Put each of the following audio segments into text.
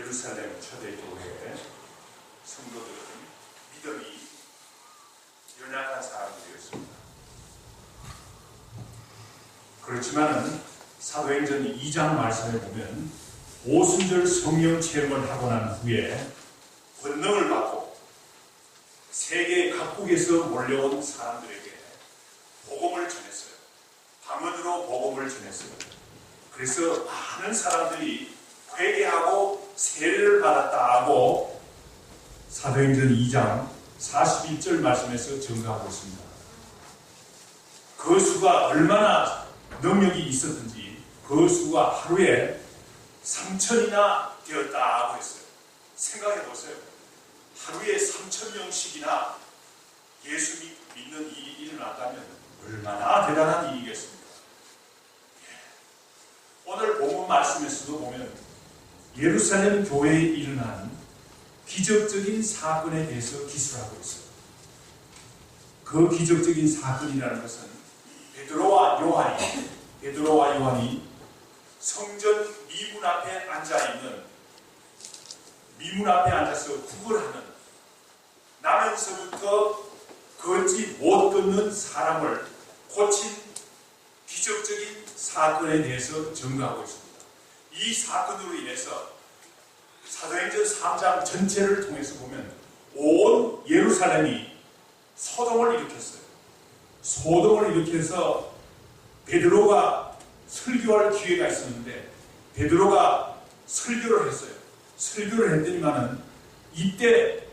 예루살렘 초대교회 성도들은 믿음이 연약한 사람들이었습니다. 그렇지만은 사도행전 2장 말씀에 보면 오순절 성령 체험을 하고 난 후에 권능을 받고 세계 각국에서 몰려온 사람들에게 복음을 전했어요. 방언으로 복음을 전했어요. 그래서 많은 사람들이 회개하고 세례를 받았다 하고 사도행전 2장 41절 말씀에서 증거하고 있습니다. 그 수가 얼마나 능력이 있었든지 그 수가 하루에 3,000이나 되었다 하고 했어요. 생각해 보세요. 하루에 3,000명씩이나 예수 믿는 일이 일어났다면 얼마나 대단한 일이겠습니까? 오늘 본문 말씀에서도 보면 예루살렘 교회에 일어난 기적적인 사건에 대해서 기술하고 있어요. 그 기적적인 사건이라는 것은 베드로와 요한이 성전 미문 앞에 앉아서 구걸하는, 나면서부터 걷지 못 걷는 사람을 고친 기적적인 사건에 대해서 증거하고 있습니다. 이 사건으로 인해서 사도행전 3장 전체를 통해서 보면 온 예루살렘이 소동을 일으켰어요. 소동을 일으켜서 베드로가 설교할 기회가 있었는데 베드로가 설교를 했어요. 설교를 했더니만은 이때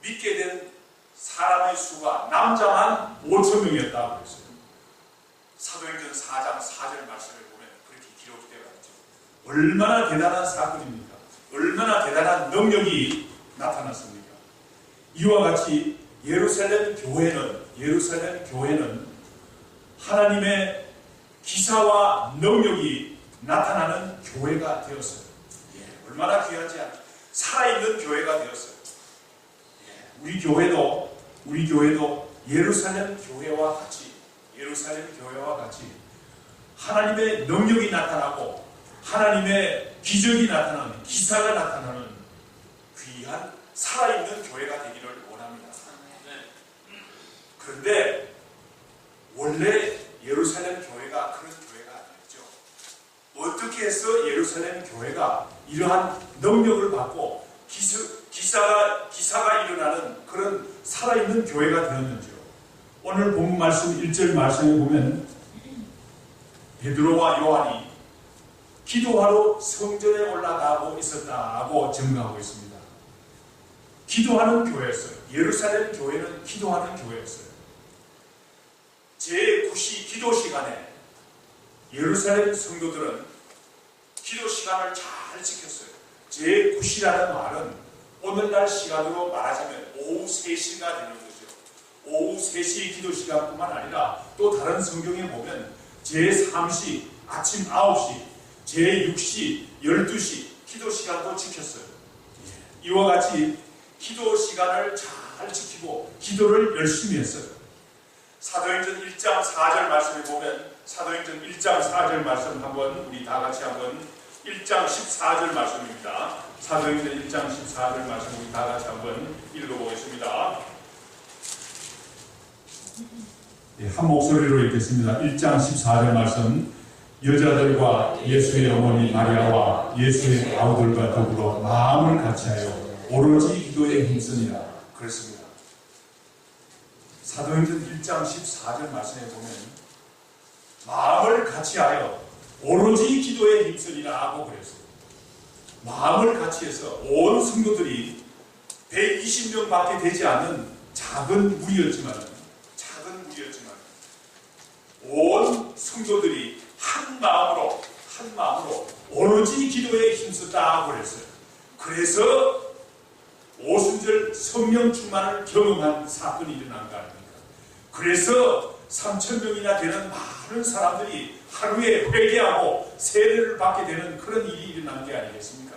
믿게 된 사람의 수가 남자만 5,000명이었다고 했어요. 사도행전 4장 4절 말씀을 보면 그렇게 기록되어 있죠. 얼마나 대단한 사건입니까? 얼마나 대단한 능력이 나타났습니까? 이와 같이 예루살렘 교회는 하나님의 기사와 능력이 나타나는 교회가 되었어요. 얼마나 귀한지 살아있는 교회가 되었어요. 우리 교회도 예루살렘 교회와 같이 하나님의 능력이 나타나고 하나님의 기적이 나타나는, 기사가 나타나는 귀한 살아있는 교회가 되기를 원합니다. 그런데 원래 예루살렘 교회가 그런 교회가 아니었죠. 어떻게 해서 예루살렘 교회가 이러한 능력을 받고 기사가 일어나는 그런 살아있는 교회가 되었는지요. 오늘 본문 말씀 1절 말씀에 보면 베드로와 요한이 기도하러 성전에 올라가고 있었다고 증거하고 있습니다. 기도하는 교회였어요. 예루살렘 교회는 기도하는 교회였어요. 제9시 기도 시간에 예루살렘 성도들은 기도 시간을 잘 지켰어요. 제9시라는 말은 오늘날 시간으로 말하자면 오후 3시가 되는 거죠. 오후 3시 기도 시간뿐만 아니라 또 다른 성경에 보면 제3시, 아침 9시, 제6시, 12시 기도 시간도 지켰어요. 이와 같이 기도 시간을 잘 지키고 기도를 열심히 했어요. 사도행전 1장 4절 말씀에 보면 사도행전 1장 4절 말씀 한번 우리 다 같이 한번 1장 14절 말씀입니다. 사도행전 1장 14절 말씀 우리 다 같이 한번 읽어보겠습니다. 한 목소리로 읽겠습니다. 1장 14절 말씀. 여자들과 예수의 어머니 마리아와 예수의 아우들과 더불어 마음을 같이하여 오로지 기도에 힘쓰니라. 그렇습니다. 사도행전 1장 14절 말씀에 보면 마음을 같이하여 오로지 기도에 힘쓰니라 하고 그랬어요. 마음을 같이해서 온 성도들이 120명밖에 되지 않는 작은 무리였지만 온 성도들이 한 마음으로 오로지 기도에 힘썼다고 그랬어요. 그래서 오순절 성령 충만을 경험한 사건이 일어난 거 아닙니까? 그래서 3,000명이나 되는 많은 사람들이 하루에 회개하고 세례를 받게 되는 그런 일이 일어난 게 아니겠습니까?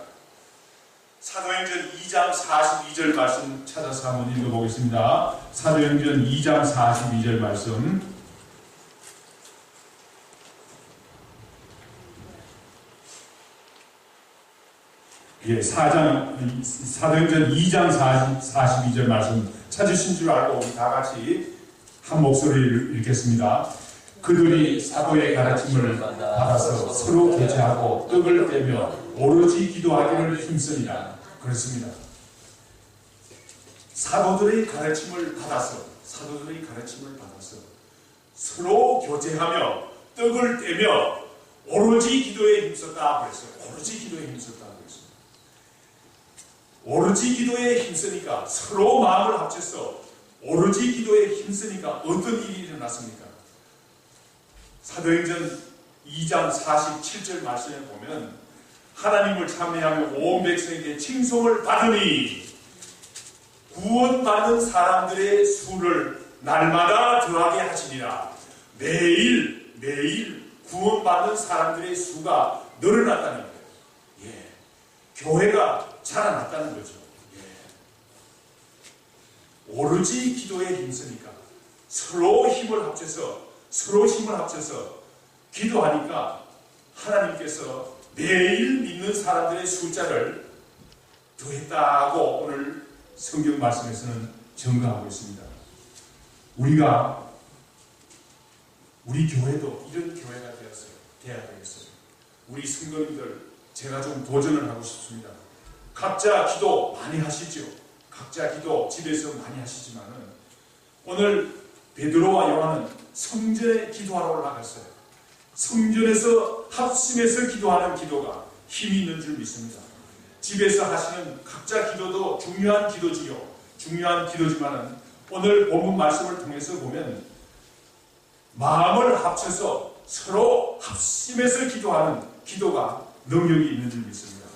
사도행전 2장 42절 말씀 찾아서 한번 읽어보겠습니다. 사도행전 2장 42절 말씀. 예, 사도행전 2장 42절 말씀 찾으신 줄 알고 우리 다 같이 한 목소리를 읽겠습니다. 그들이 사도의 가르침을 받아서 서로 교제하고 떡을 떼며 오로지 기도하기를 힘쓰니라. 그렇습니다. 사도들의 가르침을 받아서 서로 교제하며 떡을 떼며 오로지 기도에 힘썼다 그랬어요. 오로지 기도에 힘썼다 그랬어요. 오로지 기도에 힘쓰니까 서로 마음을 합쳐서 오로지 기도에 힘쓰니까 어떤 일이 일어났습니까? 사도행전 2장 47절 말씀에 보면 하나님을 찬미하며 온 백성에게 칭송을 받으니 구원받는 사람들의 수를 날마다 더하게 하시니라. 매일 구원받는 사람들의 수가 늘어났다는 거예요. 예. 교회가 자라났다는 거죠. 예. 오로지 기도에 힘쓰니까 서로 힘을 합쳐서 기도하니까 하나님께서 매일 믿는 사람들의 숫자를 더했다고 오늘 성경 말씀에서는 증거하고 있습니다. 우리 교회도 이런 교회가 되어야 되겠어요. 우리 성도님들, 제가 좀 도전을 하고 싶습니다. 각자 기도 많이 하시죠. 각자 기도 집에서 많이 하시지만은 오늘 베드로와 요한은 성전에 기도하러 올라갔어요. 성전에서 합심해서 기도하는 기도가 힘이 있는 줄 믿습니다. 집에서 하시는 각자 기도도 중요한 기도지만은 오늘 본문 말씀을 통해서 보면 마음을 합쳐서 서로 합심해서 기도하는 기도가 능력이 있는 줄 믿습니다.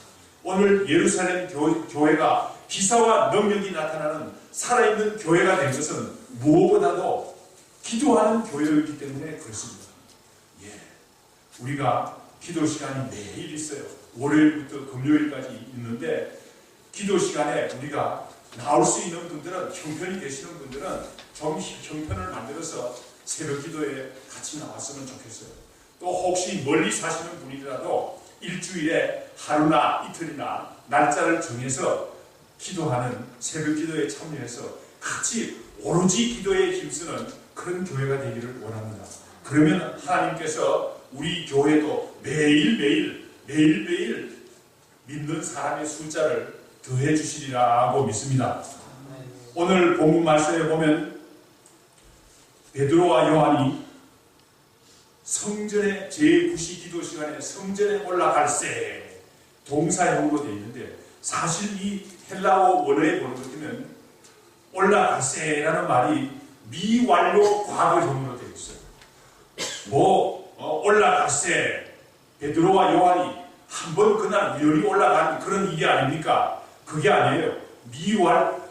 오늘 예루살렘 교회가 기사와 능력이 나타나는 살아있는 교회가 된 것은 무엇보다도 기도하는 교회이기 때문에 그렇습니다. 예, 우리가 기도 시간이 매일 있어요. 월요일부터 금요일까지 있는데 기도 시간에 우리가 나올 수 있는 분들은, 형편이 되시는 분들은 좀 형편을 만들어서 새벽 기도에 같이 나왔으면 좋겠어요. 또 혹시 멀리 사시는 분이라도 일주일에 하루나 이틀이나 날짜를 정해서 기도하는 새벽 기도에 참여해서 같이 오로지 기도에 힘쓰는 그런 교회가 되기를 원합니다. 그러면 하나님께서 우리 교회도 매일매일 믿는 사람의 숫자를 더해 주시리라고 믿습니다. 오늘 본문 말씀에 보면 베드로와 요한이 성전에 제9시 기도 시간에 성전에 올라갈세 동사형으로 되어 있는데 사실 이 헬라어 원어에 보는 것 같으면 올라갈세라는 말이 미완료 과거형으로 되어 있어요. 올라갈세 베드로와 요한이 한번 그날 우연히 올라간 그런 일이 아닙니까? 그게 아니에요. 미완료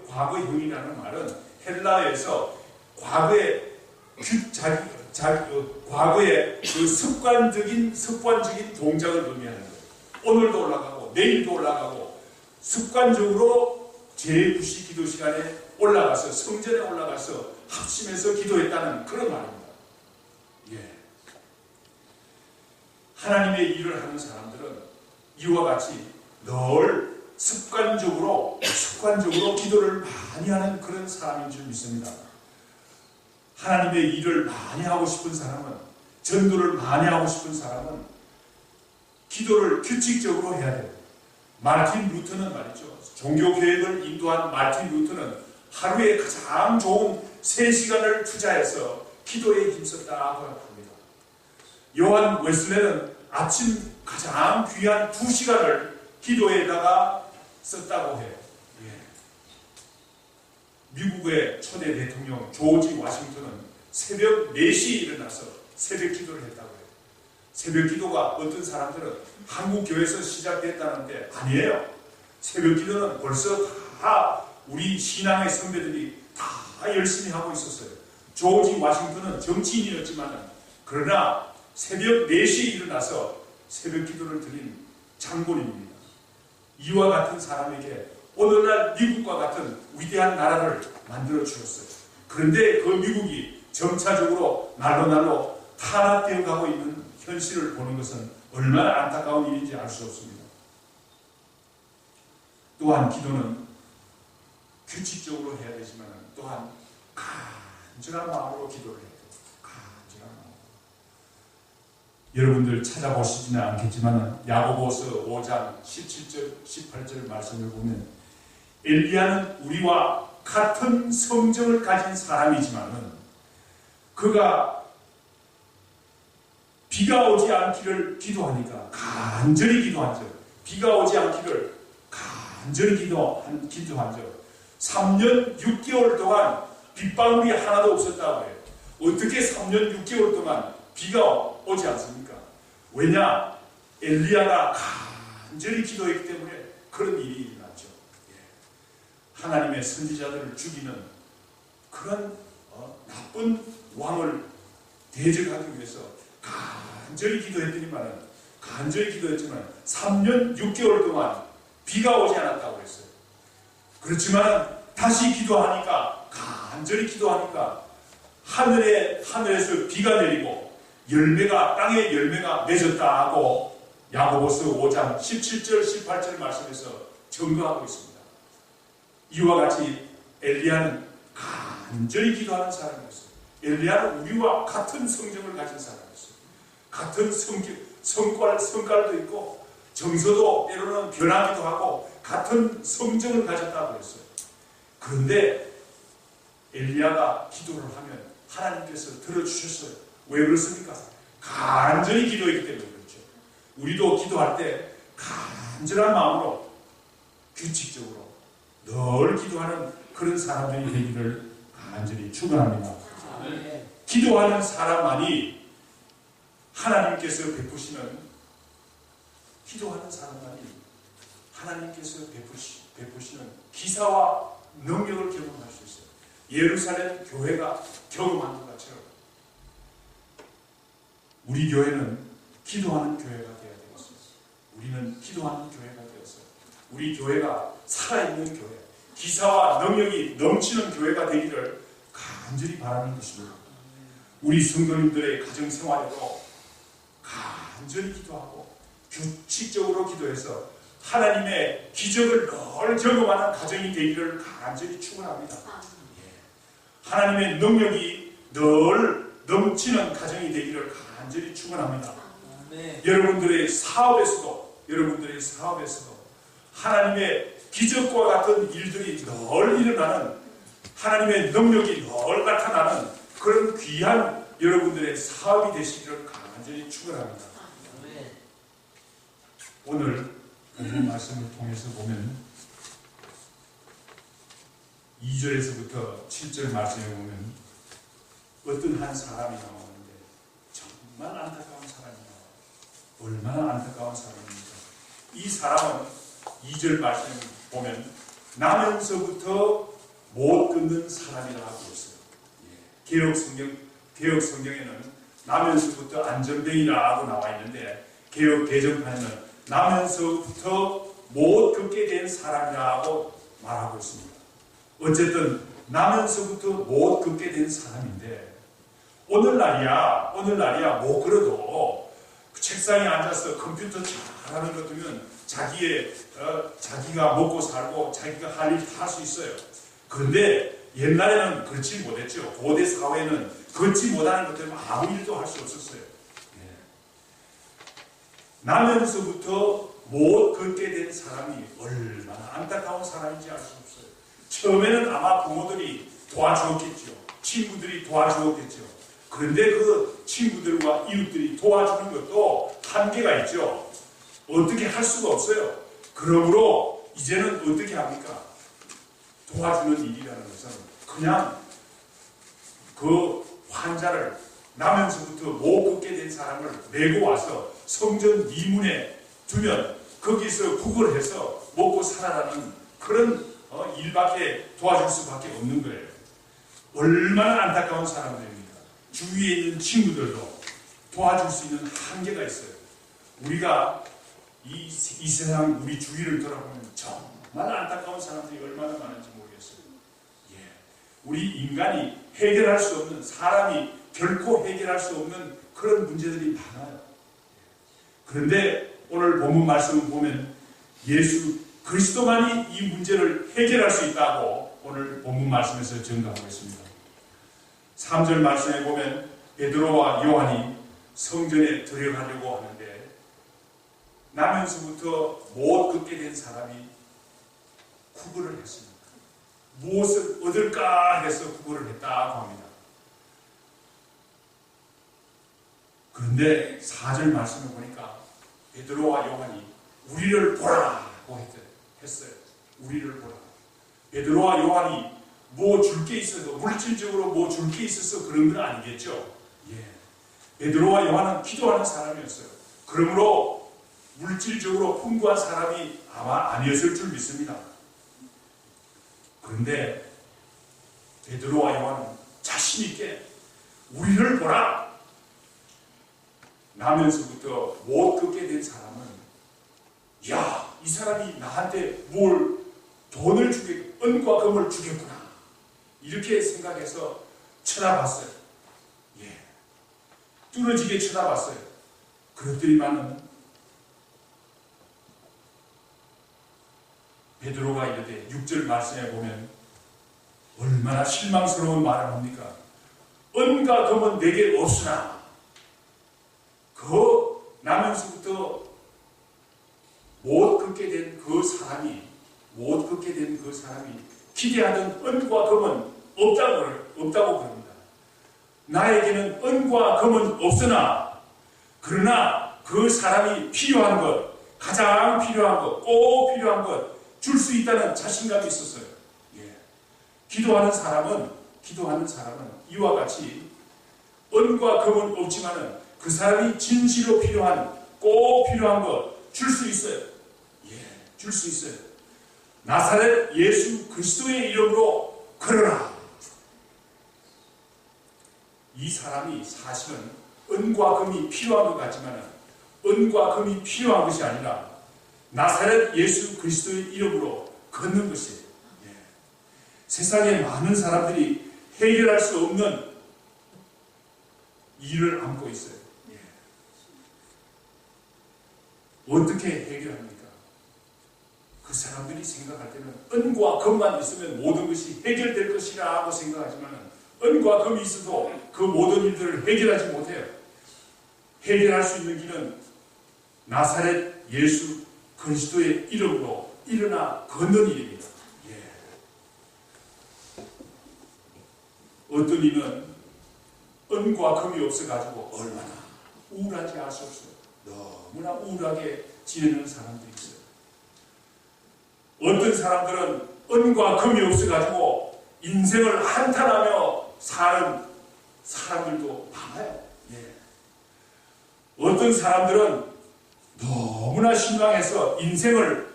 과거형이라는 말은 헬라어에서 과거의 그 습관적인 동작을 의미하는 거예요. 오늘도 올라가고 내일도 올라가고 습관적으로 제9시 기도 시간에 올라가서 성전에 올라가서 합심해서 기도했다는 그런 말입니다. 예. 하나님의 일을 하는 사람들은 이와 같이 늘 습관적으로 기도를 많이 하는 그런 사람인 줄 믿습니다. 하나님의 일을 많이 하고 싶은 사람은, 전도를 많이 하고 싶은 사람은 기도를 규칙적으로 해야 돼요. 마르틴 루터는 말이죠. 종교개혁을 인도한 마르틴 루터는 하루에 가장 좋은 3시간을 투자해서 기도에 힘썼다고 합니다. 요한 웨슬레는 아침 가장 귀한 2시간을 기도에다가 썼다고 해요. 예. 미국의 초대 대통령 조지 워싱턴은 새벽 4시에 일어나서 새벽 기도를 했다고 해요. 새벽 기도가 어떤 사람들은 한국 교회에서 시작됐다는데 아니에요. 새벽 기도는 벌써 다 우리 신앙의 선배들이 다 열심히 하고 있었어요. 조지 워싱턴은 정치인이었지만 그러나 새벽 4시에 일어나서 새벽 기도를 드린 장군입니다. 이와 같은 사람에게 오늘날 미국과 같은 위대한 나라를 만들어 주셨어요. 그런데 그 미국이 점차적으로 날로 탄압되어 가고 있는 현실을 보는 것은 얼마나 안타까운 일인지 알 수 없습니다. 또한 기도는 규칙적으로 해야 되지만 또한 간절한 마음으로 기도를 해야 돼요. 간절한 마음으로. 여러분들 찾아보시지는 않겠지만 야고보서 5장 17절 18절 말씀을 보면 엘리야는 우리와 같은 성정을 가진 사람이지만 그가 비가 오지 않기를 기도하니까 간절히 기도한 적, 비가 오지 않기를 간절히 기도한 적 3년 6개월 동안 빗방울이 하나도 없었다고 해요. 어떻게 3년 6개월 동안 비가 오지 않습니까? 왜냐? 엘리야가 간절히 기도했기 때문에 그런 일이 일어났죠. 하나님의 선지자들을 죽이는 그런 나쁜 왕을 대적하기 위해서 간절히 기도했지만 3년 6개월 동안 비가 오지 않았다고 했어요. 그렇지만 다시 기도하니까 간절히 기도하니까 하늘에서 비가 내리고 땅에 열매가 맺었다 하고 야고보서 5장 17절 18절 말씀에서 증거하고 있습니다. 이와 같이 엘리야는 간절히 기도하는 사람이었어요. 엘리야는 우리와 같은 성정을 가진 사람이었어요. 같은 성깔도 있고 정서도 때로는 변하기도 하고 같은 성정을 가졌다고 했어요. 그런데 엘리야가 기도를 하면 하나님께서 들어주셨어요. 왜 그렇습니까? 간절히 기도했기 때문에 그렇죠. 우리도 기도할 때 간절한 마음으로 규칙적으로 늘 기도하는 그런 사람들이 되기를 간절히 축원합니다. 기도하는 사람만이 하나님께서 베푸시는 기사와 능력을 경험할 수 있어요. 예루살렘 교회가 경험한 것 것처럼 우리 교회는 기도하는 교회가 되어야 되겠어요. 우리는 기도하는 교회가 되었어요. 우리 교회가 살아있는 교회, 기사와 능력이 넘치는 교회가 되기를 간절히 바라는 것입니다. 우리 성도님들의 가정생활에도 간절히 기도하고 규칙적으로 기도해서 하나님의 기적을 늘 경험하는 가정이 되기를 간절히 축원합니다. 하나님의 능력이 늘 넘치는 가정이 되기를 간절히 축원합니다. 여러분들의 사업에서도 하나님의 기적과 같은 일들이 늘 일어나는 하나님의 능력이 늘 나타나는 그런 귀한 여러분들의 사업이 되시기를 간절히 축원합니다. 오늘 본문 말씀을 통해서 보면 2절에서부터 7절 말씀에 보면 어떤 한 사람이 나오는데 정말 안타까운 사람이 나와요. 얼마나 안타까운 사람입니까? 이 사람은 2절 말씀을 보면 나면서부터 못 듣는 사람이라고 하고 있어요. 개혁 성경에는 나면서부터 안전뱅이라고 나와 있는데 개혁 개정판에는 나면서부터 못 듣게 된 사람이라고 말하고 있습니다. 어쨌든 나면서부터 못 듣게 된 사람인데 오늘날이야 못 그래도 책상에 앉아서 컴퓨터 잘하는 것 두면 자기가 먹고 살고 자기가 할 일 다 할 수 있어요. 그런데 옛날에는 그렇지 못했죠. 고대 사회는 그렇지 못하는 것 때문에 아무 일도 할 수 없었어요. 나면서부터 못 걷게 된 사람이 얼마나 안타까운 사람인지 알 수 없어요. 처음에는 아마 부모들이 도와주었겠죠. 친구들이 도와주었겠죠. 그런데 그 친구들과 이웃들이 도와주는 것도 한계가 있죠. 어떻게 할 수가 없어요. 그러므로 이제는 어떻게 합니까? 도와주는 일이라는 것은 그냥 그 환자를 나면서부터 못 걷게 된 사람을 메고 와서 성전 미문에 두면 거기서 구걸해서 먹고 살아라는 그런 일밖에 도와줄 수밖에 없는 거예요. 얼마나 안타까운 사람들입니까? 주위에 있는 친구들도 도와줄 수 있는 한계가 있어요. 우리가 이 세상 우리 주위를 돌아보면 정말 안타까운 사람들이 얼마나 많은지 모르겠어요. 우리 인간이 해결할 수 없는, 사람이 결코 해결할 수 없는 그런 문제들이 많아요. 그런데 오늘 본문 말씀을 보면 예수 그리스도만이 이 문제를 해결할 수 있다고 오늘 본문 말씀에서 증거하고 있습니다. 3절 말씀에 보면 베드로와 요한이 성전에 들어가려고 하는데 나면서부터 못 걷게 된 사람이 구걸을 했습니다. 무엇을 얻을까 해서 구걸을 했다고 합니다. 그런데 4절 말씀을 보니까 베드로와 요한이 우리를 보라고 했어요. 우리를 보라. 베드로와 요한이 뭐 줄 게 있어도 물질적으로 뭐 줄 게 있어서 그런 건 아니겠죠. 예. 베드로와 요한은 기도하는 사람이었어요. 그러므로 물질적으로 풍부한 사람이 아마 아니었을 줄 믿습니다. 그런데 베드로와 요한은 자신 있게 우리를 보라. 나면서부터 못 걷게 된 사람은 야, 이 사람이 나한테 뭘 돈을 은과 금을 주겠구나. 이렇게 생각해서 쳐다봤어요. 예. 뚫어지게 쳐다봤어요. 그렇더니만은 베드로가 이르되 6절 말씀에 보면 얼마나 실망스러운 말을 합니까? 은과 금은 내게 없으나 그 나면서부터 못 걷게 된 그 사람이 기대하던 은과 금은 없다고 그럽니다. 나에게는 은과 금은 없으나 그러나 그 사람이 필요한 것, 가장 필요한 것, 꼭 필요한 것 줄 수 있다는 자신감이 있었어요. 예. 기도하는 사람은 이와 같이 은과 금은 없지만은 그 사람이 진실로 필요한, 꼭 필요한 것 줄 수 있어요. 예, 줄 수 있어요. 나사렛 예수 그리스도의 이름으로 걸어라. 이 사람이 사실은 은과 금이 필요한 것 같지만 은과 금이 필요한 것이 아니라 나사렛 예수 그리스도의 이름으로 걷는 것이에요. 예. 세상에 많은 사람들이 해결할 수 없는 일을 안고 있어요. 예. 어떻게 해결합니까? 그 사람들이 생각할 때는 은과 금만 있으면 모든 것이 해결될 것이라고 생각하지만 은과 금이 있어도 그 모든 일들을 해결하지 못해요. 해결할 수 있는 길은 나사렛 예수 그리스도의 이름으로 일어나 걷는 일입니다. 예. 어떤 이는 은과 금이 없어가지고 얼마나 우울한지 알 수 없어요. 너무나 우울하게 지내는 사람들이 있어요. 어떤 사람들은 은과 금이 없어가지고 인생을 한탄하며 사는 사람들도 많아요. 예. 어떤 사람들은 너무나 실망해서 인생을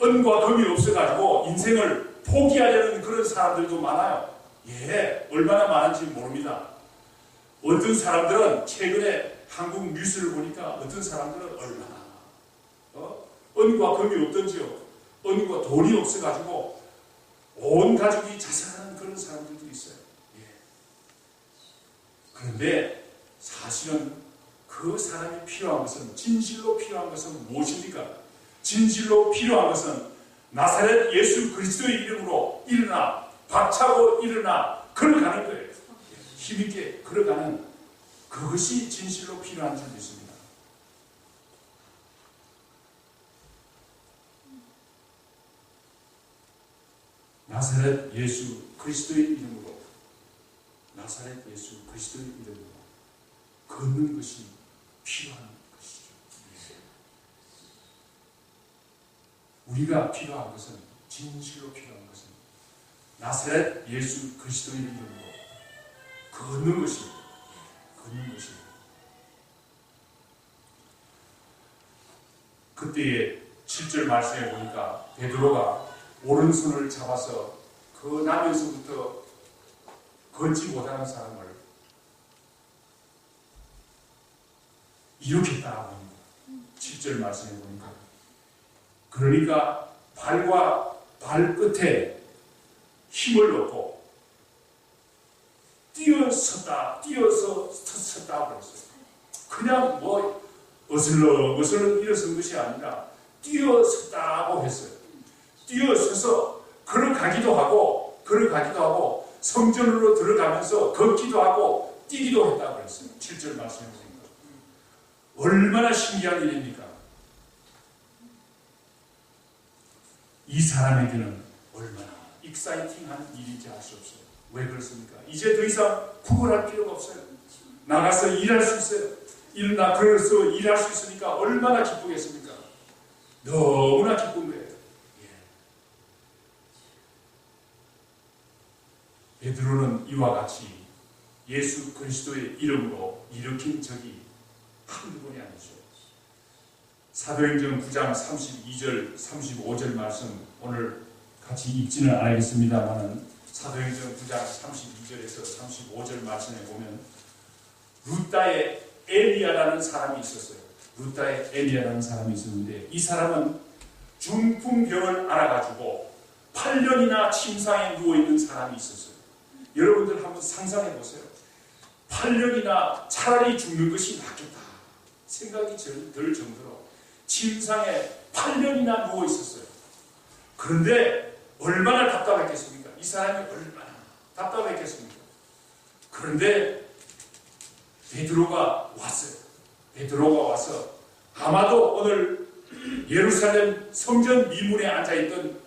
은과 금이 없어가지고 인생을 포기하려는 그런 사람들도 많아요. 예, 얼마나 많은지 모릅니다. 어떤 사람들은 최근에 한국 뉴스를 보니까 어떤 사람들은 얼마나 은과 금이 없던지요. 은과 돈이 없어가지고 온 가족이 자살하는 그런 사람들도 있어요. 예. 그런데 사실은 그 사람이 필요한 것은, 진실로 필요한 것은 무엇입니까? 진실로 필요한 것은 나사렛 예수 그리스도의 이름으로 일어나, 박차고 일어나 걸어가는 거예요. 힘있게 걸어가는 그것이 진실로 필요한 줄 믿습니다. 나사렛 예수 그리스도의 이름으로, 나사렛 예수 그리스도의 이름으로 걷는 것이 필요한 것이죠. 우리가 필요한 것은, 진실로 필요한 것은 나사렛 예수 그리스도의 이름으로 걷는 것입니다. 걷는 것입니다. 그때의 7절 말씀에 보니까 베드로가 오른손을 잡아서 그 나면서부터 걷지 못하는 사람을 일으켰다고 합니다. 7절 말씀에 보니까. 그러니까 발과 발끝에 힘을 넣고 뛰어서 섰다고 그랬어요. 그냥 어슬렁어슬렁 일어선 것이 아니라 뛰어섰다고 했어요. 뛰어서서 걸어가기도 하고 성전으로 들어가면서 걷기도 하고 뛰기도 했다고 했어요. 7절 말씀해 보니까 얼마나 신기한 일입니까? 이 사람에게는 얼마나 익사이팅한 일인지 알 수 없어요. 왜 그렇습니까? 이제 더 이상 구걸할 필요가 없어요. 나가서 일할 수 있어요. 그래서 일할 수 있으니까 얼마나 기쁘겠습니까? 너무나 기쁜 거예요. 베드로는 이와 같이 예수 그리스도의 이름으로 일으킨 적이 한두 번이 아니죠. 사도행전 9장 32절 35절 말씀 오늘 같이 읽지는 않겠습니다만 사도행전 9장 32절에서 35절 말씀에 보면 루다의 엘리야라는 사람이 있었어요. 루다의 엘리야라는 사람이 있었는데 이 사람은 중풍병을 앓아가지고 8년이나 침상에 누워있는 사람이 있었어요. 여러분들 한번 상상해 보세요. 8년이나 차라리 죽는 것이 낫겠다 생각이 들 정도로 침상에 8년이나 누워 있었어요. 그런데 얼마나 답답했겠습니까? 이 사람이 얼마나 답답했겠습니까? 그런데 베드로가 왔어요. 베드로가 와서 아마도 오늘 예루살렘 성전 미문에 앉아있던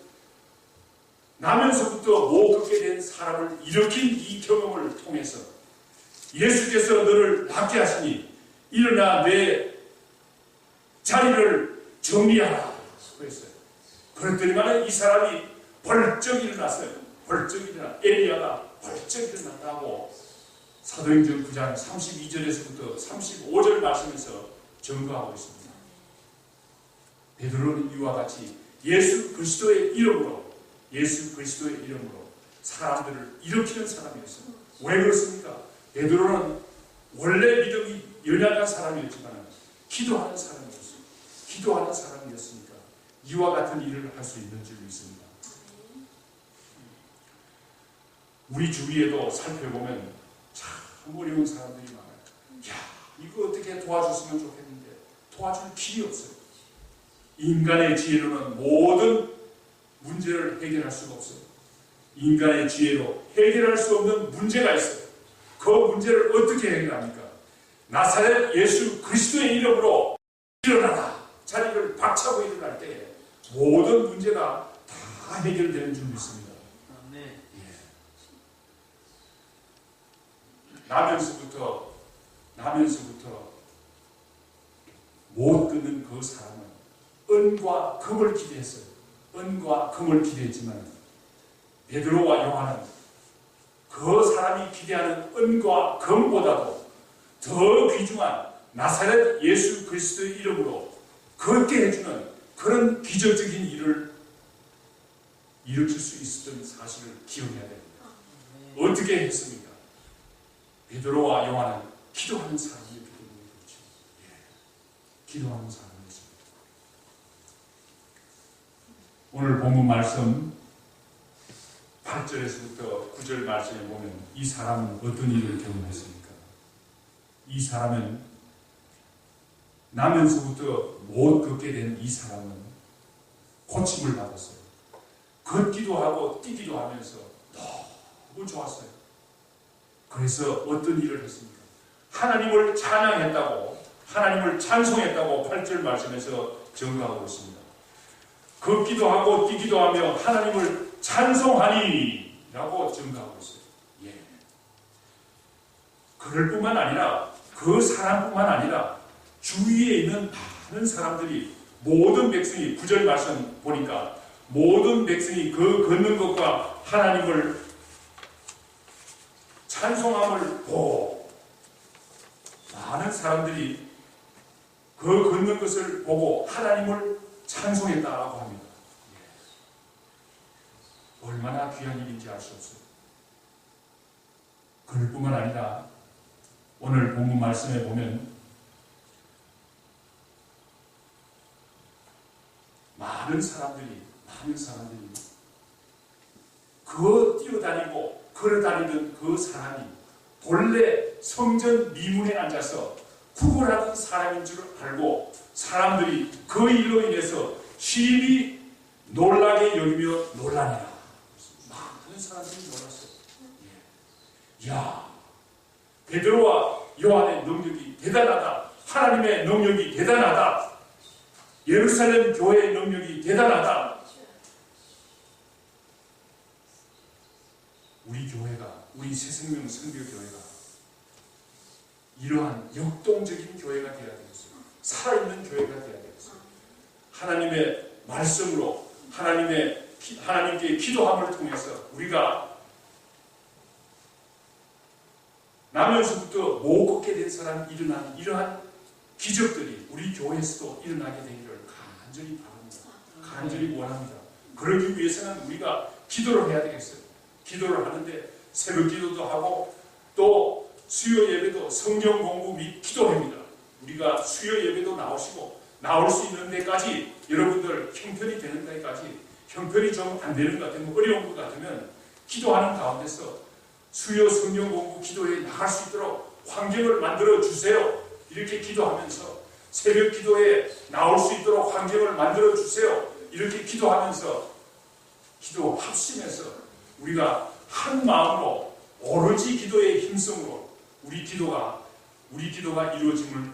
나면서부터 못 걷게 된 사람을 일으킨 이 경험을 통해서 예수께서 너를 낫게 하시니 일어나 내 자리를 정리하라 그랬어요. 그랬더니만 이 사람이 벌쩍 일어났어요. 벌쩍 일어나 엘리야가 벌쩍 일어났다고 사도행전 9장 32절에서부터 35절 말씀에서 증거하고 있습니다. 베드로는 이와 같이 예수 그리스도의 이름으로 사람들을 일으키는 사람이었어요. 왜 그렇습니까? 베드로는 원래 믿음이 연약한 사람이었지만 기도하는 사람이었으니까 이와 같은 일을 할 수 있는 줄 믿습니다. 우리 주위에도 살펴보면 참 어려운 사람들이 많아요. 이거 어떻게 도와줬으면 좋겠는데 도와줄 길이 없어요. 인간의 지혜로는 모든 문제를 해결할 수가 없어요. 인간의 지혜로 해결할 수 없는 문제가 있어요. 그 문제를 어떻게 해결합니까? 나사렛 예수 그리스도의 이름으로 일어나라. 자리를 박차고 일어날 때 모든 문제가 다 해결되는 줄 믿습니다. 나면서부터 못 끊는 그 사람은 은과 금을 기대했어요. 은과 금을 기대했지만 베드로와 요한은 그 사람이 기대하는 은과 금보다도 더 귀중한 나사렛 예수 그리스도의 이름으로 걷게 해주는 그런 기적적인 일을 일으킬 수 있었던 사실을 기억해야 됩니다. 어떻게 했습니까? 베드로와 요한은 기도하는 사람이었기 때문에 그렇죠. 기도하는 사람이었습니다. 오늘 본문 말씀 8절에서부터 9절 말씀에 보면 이 사람은 어떤 일을 경험했습니까? 이 사람은 나면서부터 못 걷게 된 이 사람은 고침을 받았어요. 걷기도 하고 뛰기도 하면서 너무 좋았어요. 그래서 어떤 일을 했습니까? 하나님을 찬양했다고, 하나님을 찬송했다고 8절 말씀에서 증거하고 있습니다. 걷기도 하고 뛰기도 하며 하나님을 찬송하니 라고 증거하고 있어요. 그럴 뿐만 아니라 그 사람뿐만 아니라 주위에 있는 많은 사람들이 모든 백성이 9절 말씀 보니까 모든 백성이 그 걷는 것과 하나님을 찬송함을 보고 많은 사람들이 그 걷는 것을 보고 하나님을 찬송했다라고 합니다. 얼마나 귀한 일인지 알 수 없어요. 그럴 뿐만 아니라 오늘 본문 말씀에 보면 많은 사람들이 그 뛰어다니고 걸어다니던 그 사람이 본래 성전 미문에 앉아서 구걸하던 사람인 줄 알고 사람들이 그 일로 인해서 심히 놀라게 여기며 놀라니라. 많은 사람들이 놀랐어요. 이야, 베드로와 요한의 능력이 대단하다. 하나님의 능력이 대단하다. 예루살렘 교회의 능력이 대단하다. 우리 교회가, 우리 새생명 선교교회가 이러한 역동적인 교회가 되어야 되겠어요. 살아있는 교회가 되어야 되겠어요. 하나님의 말씀으로 하나님께 기도함을 통해서 우리가 나면서부터 못 걷게 된 사람이 일어난 이러한 기적들이 우리 교회에서도 일어나게 되기를 간절히 바랍니다. 간절히 원합니다. 그러기 위해서는 우리가 기도를 해야 되겠어요. 기도를 하는데 새벽 기도도 하고 또 수요 예배도 성경 공부 및 기도합니다. 우리가 수요 예배도 나오시고 나올 수 있는 데까지 여러분들 형편이 되는 데까지 형편이 좀 안 되는 것 같으면 어려운 것 같으면 기도하는 가운데서 수요 성경 공부 기도에 나갈 수 있도록 환경을 만들어 주세요. 이렇게 기도하면서 새벽 기도에 나올 수 있도록 환경을 만들어 주세요. 이렇게 기도하면서 기도 합심해서 우리가 한 마음으로 오로지 기도의 힘성으로 우리 기도가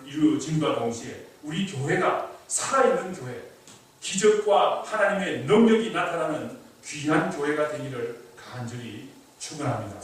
이루어짐과 동시에 우리 교회가 살아있는 교회, 기적과 하나님의 능력이 나타나는 귀한 교회가 되기를 간절히 축원합니다.